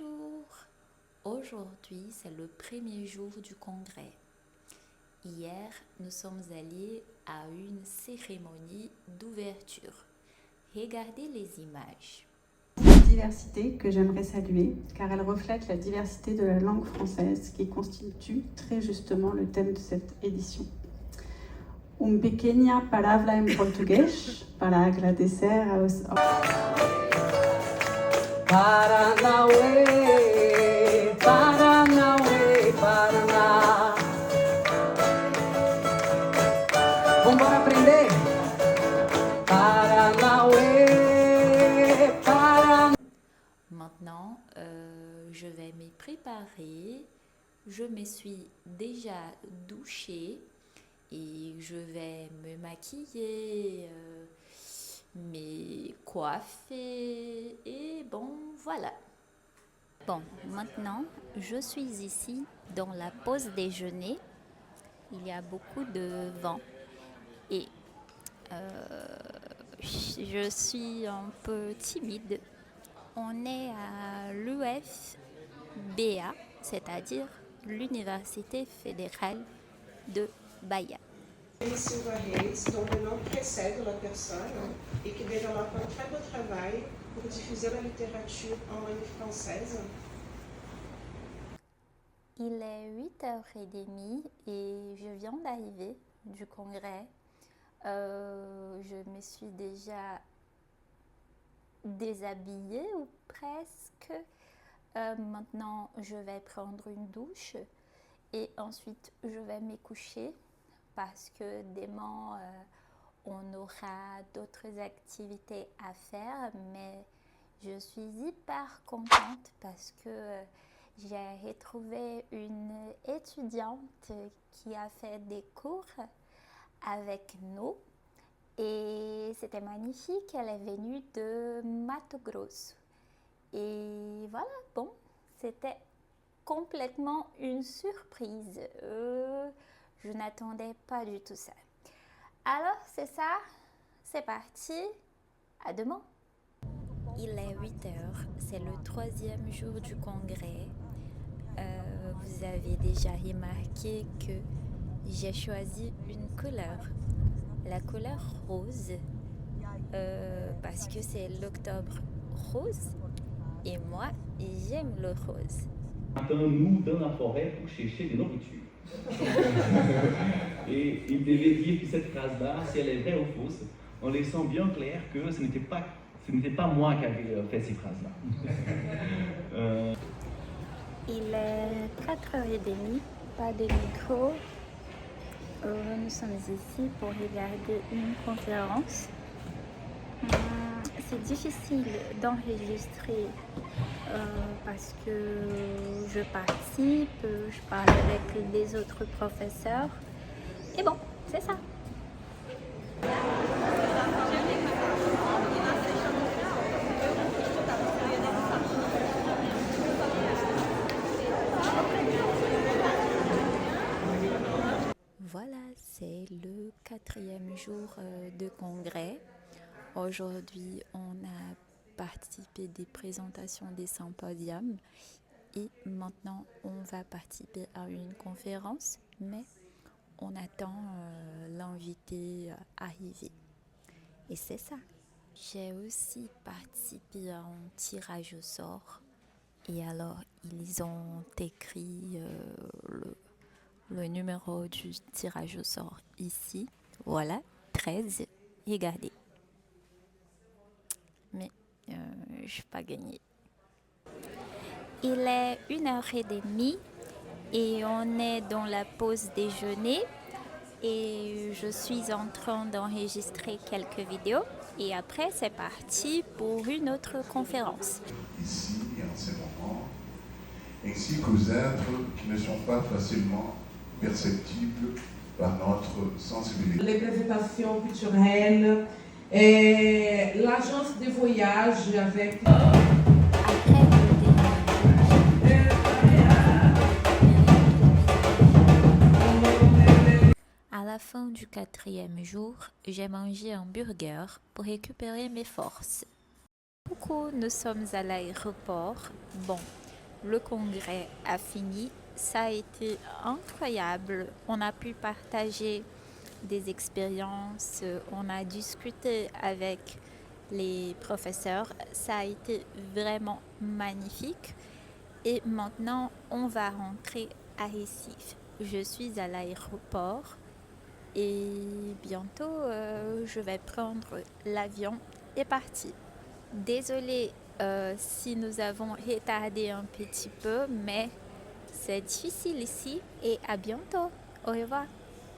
Bonjour! Aujourd'hui, c'est le premier jour du congrès. Hier, nous sommes allés à une cérémonie d'ouverture. Regardez les images. Diversité que j'aimerais saluer car elle reflète la diversité de la langue française qui constitue très justement le thème de cette édition. Pequena palavra em português para agradecer aos... Paranauê, Paranauê, Paraná. Vamos aprender? Paranauê, Paraná. Maintenant, je vais me préparer. Je me suis déjà douchée et je vais me maquiller, me coiffer et bon, voilà. Bon, maintenant, je suis ici dans la pause déjeuner. Il y a beaucoup de vent et je suis un peu timide. On est à l'UFBA, c'est-à-dire l'Université fédérale de Bahia. Silva Reis, dont le nom précède la personne et qui développe un très beau travail pour diffuser la littérature en langue française. Il est 8h30 et je viens d'arriver du congrès. Je me suis déjà déshabillée ou presque. Maintenant, je vais prendre une douche et ensuite je vais me coucher parce que demain, on aura d'autres activités à faire, mais je suis hyper contente parce que j'ai retrouvé une étudiante qui a fait des cours avec nous et c'était magnifique. Elle est venue de Mato Grosso. Et voilà, bon, c'était complètement une surprise. Je n'attendais pas du tout ça. Alors, c'est ça, c'est parti, à demain. Il est 8h, c'est le 3e jour du congrès. Vous avez déjà remarqué que j'ai choisi une couleur, la couleur rose, parce que c'est l'octobre rose et moi, j'aime le rose. Nous dans la forêt pour chercher de nourriture. Et il devait dire que cette phrase-là, si elle est vraie ou fausse, en laissant bien clair que ce n'était pas moi qui avais fait ces phrases-là. Il est 4h30, pas de micro. Nous sommes ici pour regarder une conférence. C'est difficile d'enregistrer parce que je participe, je parle avec les autres professeurs. Et bon, c'est ça. Voilà, c'est le 4e jour de congrès. Aujourd'hui, on a participé des présentations des symposiums et maintenant, on va participer à une conférence, mais on attend l'invité arriver. Et c'est ça. J'ai aussi participé à un tirage au sort et alors, ils ont écrit le numéro du tirage au sort ici. Voilà, 13. Regardez. Mais je n'ai pas gagné. Il est 1h30 et on est dans la pause déjeuner et je suis en train d'enregistrer quelques vidéos et après c'est parti pour une autre conférence. Ici et en ces moments, ainsi qu'aux êtres qui ne sont pas facilement perceptibles par notre sensibilité. Les présentations culturelles, l'agence de voyage avec... À la fin du 4e jour, j'ai mangé un burger pour récupérer mes forces. Coucou, nous sommes à l'aéroport. Bon, le congrès a fini. Ça a été incroyable. On a pu partager des expériences, on a discuté avec les professeurs. Ça a été vraiment magnifique. Et maintenant, on va rentrer à Recife. Je suis à l'aéroport et bientôt, je vais prendre l'avion et partir. Désolée si nous avons retardé un petit peu, mais c'est difficile ici et à bientôt. Au revoir.